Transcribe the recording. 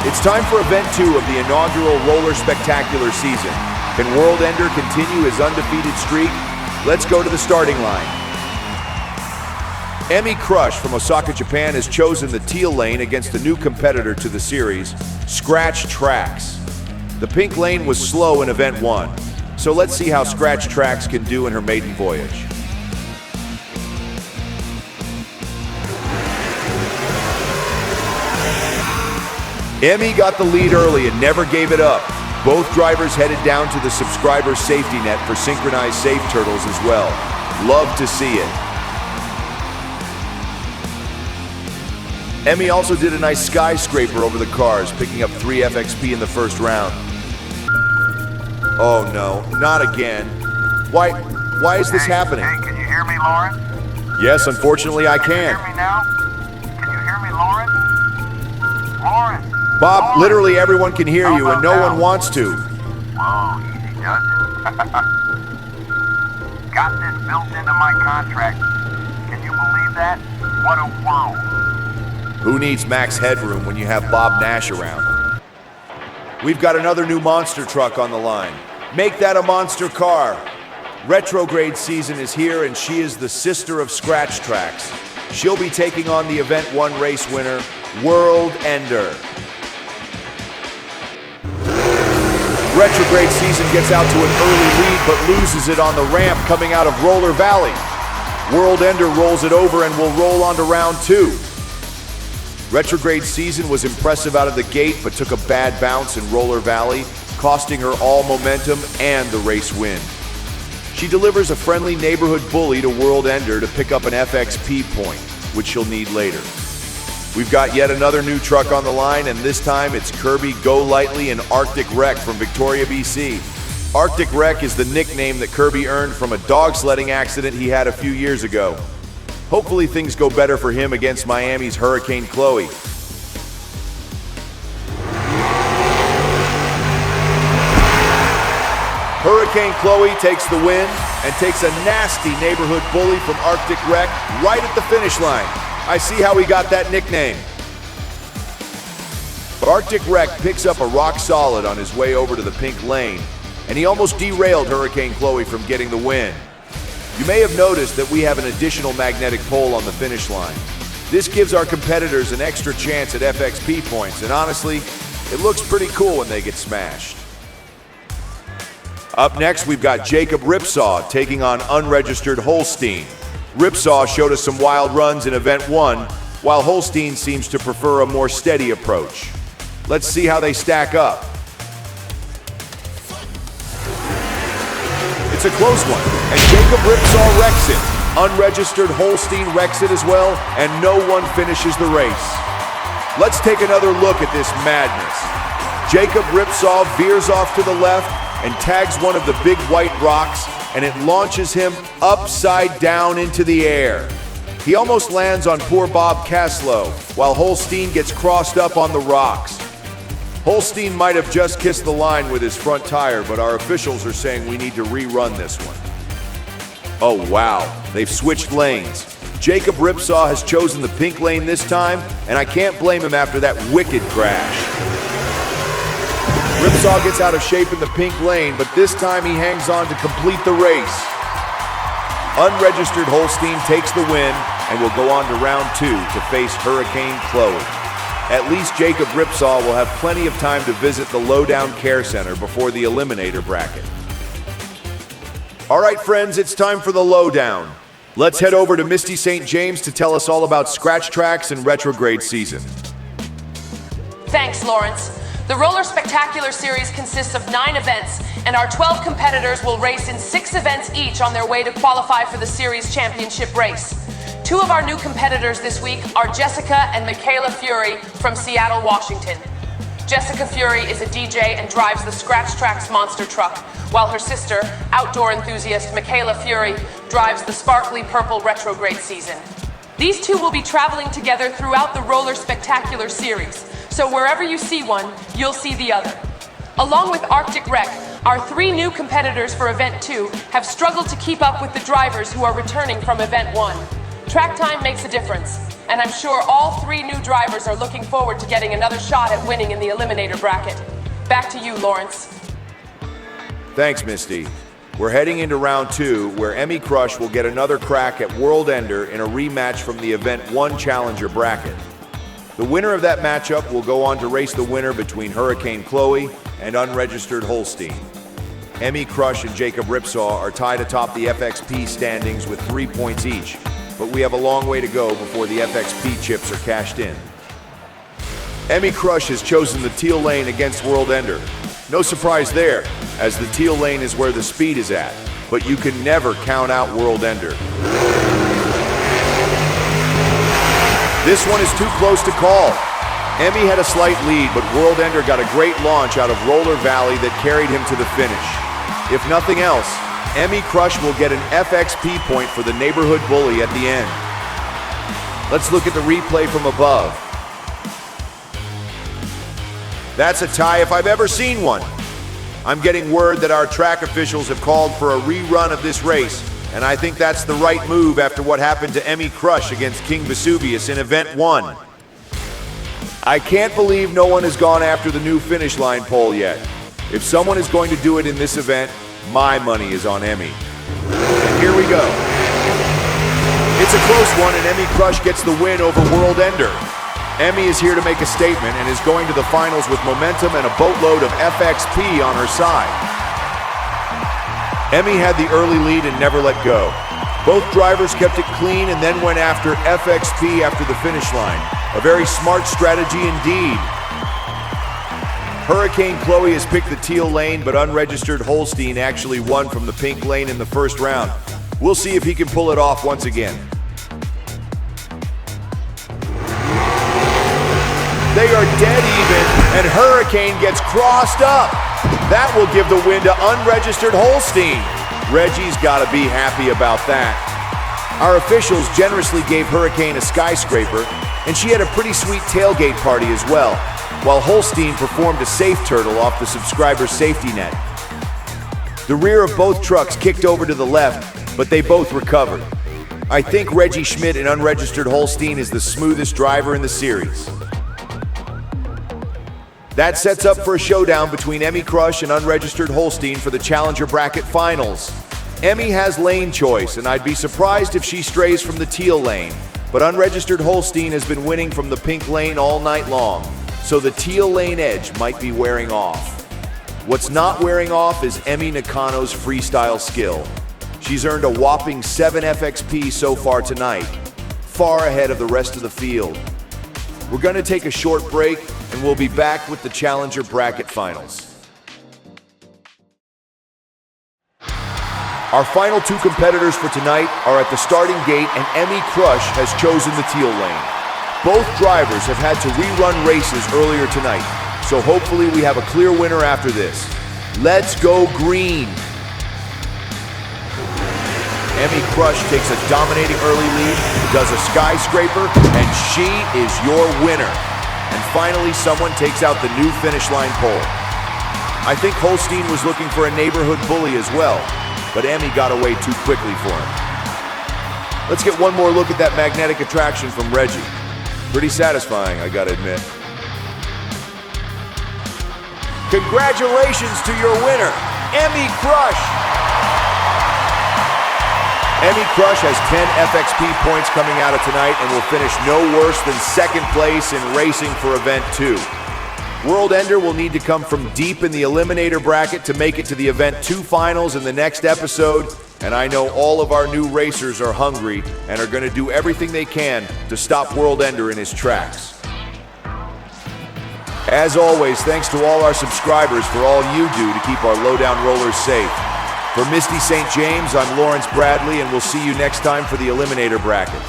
It's time for Event 2 of the inaugural Roller Spectacular season. Can World Ender continue his undefeated streak? Let's go to the starting line. Emi Crush from Osaka, Japan has chosen the teal lane against a new competitor to the series, Scratch Tracks. The pink lane was slow in Event 1, so let's see how Scratch Tracks can do in her maiden voyage. Emi got the lead early and never gave it up. Both drivers headed down to the subscriber safety net for synchronized safe turtles as well. Love to see it. Emi also did a nice skyscraper over the cars, picking up 3 FXP in the first round. Oh no, not again. Why is this happening? Hey, can you hear me, Lauren? Yes, unfortunately I can. Can you hear me now? Can you hear me, Lauren? Lauren! Bob, Lauren. literally everyone can hear you and no one wants to. Whoa, easy does it. Got this built into my contract. Can you believe that? What a world. Who needs max headroom when you have Bob Nash around? We've got another new monster truck on the line. Make that a monster car. Retrograde season is here and she is the sister of Scratch Tracks. She'll be taking on the Event 1 race winner, World Ender. Retrograde season gets out to an early lead but loses it on the ramp coming out of Roller Valley. World Ender rolls it over and will roll on to round 2. Retrograde season was impressive out of the gate but took a bad bounce in Roller Valley, costing her all momentum and the race win. She delivers a friendly neighborhood bully to World Ender to pick up an FXP point, which she'll need later. We've got yet another new truck on the line, and this time it's Kirby Go Lightly and Arctic Wreck from Victoria, BC. Arctic Wreck is the nickname that Kirby earned from a dog sledding accident he had a few years ago. Hopefully things go better for him against Miami's Hurricane Chloe. Hurricane Chloe takes the win and takes a nasty neighborhood bully from Arctic Wreck right at the finish line. I see how he got that nickname. Arctic Wreck picks up a rock solid on his way over to the pink lane, and he almost derailed Hurricane Chloe from getting the win. You may have noticed that we have an additional magnetic pole on the finish line. This gives our competitors an extra chance at FXP points, and honestly, it looks pretty cool when they get smashed. Up next, we've got Jacob Ripsaw taking on unregistered Holstein. Ripsaw showed us some wild runs in Event 1, while Holstein seems to prefer a more steady approach. Let's see how they stack up. It's a close one, and Jacob Ripsaw wrecks it. Unregistered Holstein wrecks it as well, and no one finishes the race. Let's take another look at this madness. Jacob Ripsaw veers off to the left and tags one of the big white rocks, and it launches him upside down into the air. He almost lands on poor Bob Caslow, while Holstein gets crossed up on the rocks. Holstein might have just kissed the line with his front tire, but our officials are saying we need to rerun this one. Oh wow, they've switched lanes. Jacob Ripsaw has chosen the pink lane this time, and I can't blame him after that wicked crash. Ripsaw gets out of shape in the pink lane, but this time he hangs on to complete the race. Unregistered Holstein takes the win and will go on to round 2 to face Hurricane Chloe. At least Jacob Ripsaw will have plenty of time to visit the Lowdown Care Center before the Eliminator Bracket. All right, friends, it's time for the Lowdown. Let's head over to Misty St. James to tell us all about Scratch Tracks and Retrograde season. Thanks, Lawrence. The Roller Spectacular series consists of 9 events, and our 12 competitors will race in 6 events each on their way to qualify for the series championship race. 2 of our new competitors this week are Jessica and Michaela Fury from Seattle, Washington. Jessica Fury is a DJ and drives the Scratch Tracks monster truck, while her sister, outdoor enthusiast Michaela Fury, drives the sparkly purple Retrograde season. These 2 will be traveling together throughout the Roller Spectacular series, so wherever you see one, you'll see the other. Along with Arctic Wreck, our 3 new competitors for Event 2 have struggled to keep up with the drivers who are returning from Event 1. Track time makes a difference, and I'm sure all 3 new drivers are looking forward to getting another shot at winning in the Eliminator Bracket. Back to you, Lawrence. Thanks, Misty. We're heading into round 2, where Emmy Crush will get another crack at World Ender in a rematch from the Event 1 Challenger Bracket. The winner of that matchup will go on to race the winner between Hurricane Chloe and Unregistered Holstein. Emmy Crush and Jacob Ripsaw are tied atop the FXP standings with 3 points each, but we have a long way to go before the FXP chips are cashed in. Emmy Crush has chosen the teal lane against World Ender. No surprise there, as the teal lane is where the speed is at, but you can never count out World Ender. This one is too close to call. Emmy had a slight lead, but World Ender got a great launch out of Roller Valley that carried him to the finish. If nothing else, Emmy Crush will get an FXP point for the neighborhood bully at the end. Let's look at the replay from above. That's a tie if I've ever seen one. I'm getting word that our track officials have called for a rerun of this race, and I think that's the right move after what happened to Emmy Crush against King Vesuvius in Event 1. I can't believe no one has gone after the new finish line pole yet. If someone is going to do it in this event, my money is on Emmy. And here we go. It's a close one, and Emmy Crush gets the win over World Ender. Emmy is here to make a statement and is going to the finals with momentum and a boatload of FXP on her side. Emmy had the early lead and never let go. Both drivers kept it clean and then went after FXP after the finish line. A very smart strategy indeed. Hurricane Chloe has picked the teal lane, but Unregistered Holstein actually won from the pink lane in the first round. We'll see if he can pull it off once again. They are dead even, and Hurricane gets crossed up. That will give the win to Unregistered Holstein. Reggie's got to be happy about that. Our officials generously gave Hurricane a skyscraper, and she had a pretty sweet tailgate party as well, while Holstein performed a safe turtle off the subscriber's safety net. The rear of both trucks kicked over to the left, but they both recovered. I think Reggie Schmidt in Unregistered Holstein is the smoothest driver in the series. That sets up for a showdown between Emmy Crush and Unregistered Holstein for the Challenger Bracket Finals. Emmy has lane choice, and I'd be surprised if she strays from the teal lane, but Unregistered Holstein has been winning from the pink lane all night long, so the teal lane edge might be wearing off. What's not wearing off is Emmy Nakano's freestyle skill. She's earned a whopping 7 FXP so far tonight, far ahead of the rest of the field. We're going to take a short break, and we'll be back with the Challenger Bracket Finals. Our final 2 competitors for tonight are at the starting gate, and Emmy Crush has chosen the teal lane. Both drivers have had to rerun races earlier tonight, so hopefully we have a clear winner after this. Let's go green! Emmy Crush takes a dominating early lead, does a skyscraper, and she is your winner. And finally, someone takes out the new finish line pole. I think Holstein was looking for a neighborhood bully as well, but Emmy got away too quickly for him. Let's get one more look at that magnetic attraction from Reggie. Pretty satisfying, I gotta admit. Congratulations to your winner, Emmy Crush! Emmy Crush has 10 FXP points coming out of tonight and will finish no worse than second place in racing for Event 2. World Ender will need to come from deep in the Eliminator Bracket to make it to the Event 2 finals in the next episode, and I know all of our new racers are hungry and are going to do everything they can to stop World Ender in his tracks. As always, thanks to all our subscribers for all you do to keep our lowdown rollers safe. For Misty St. James, I'm Lawrence Bradley, and we'll see you next time for the Eliminator Bracket.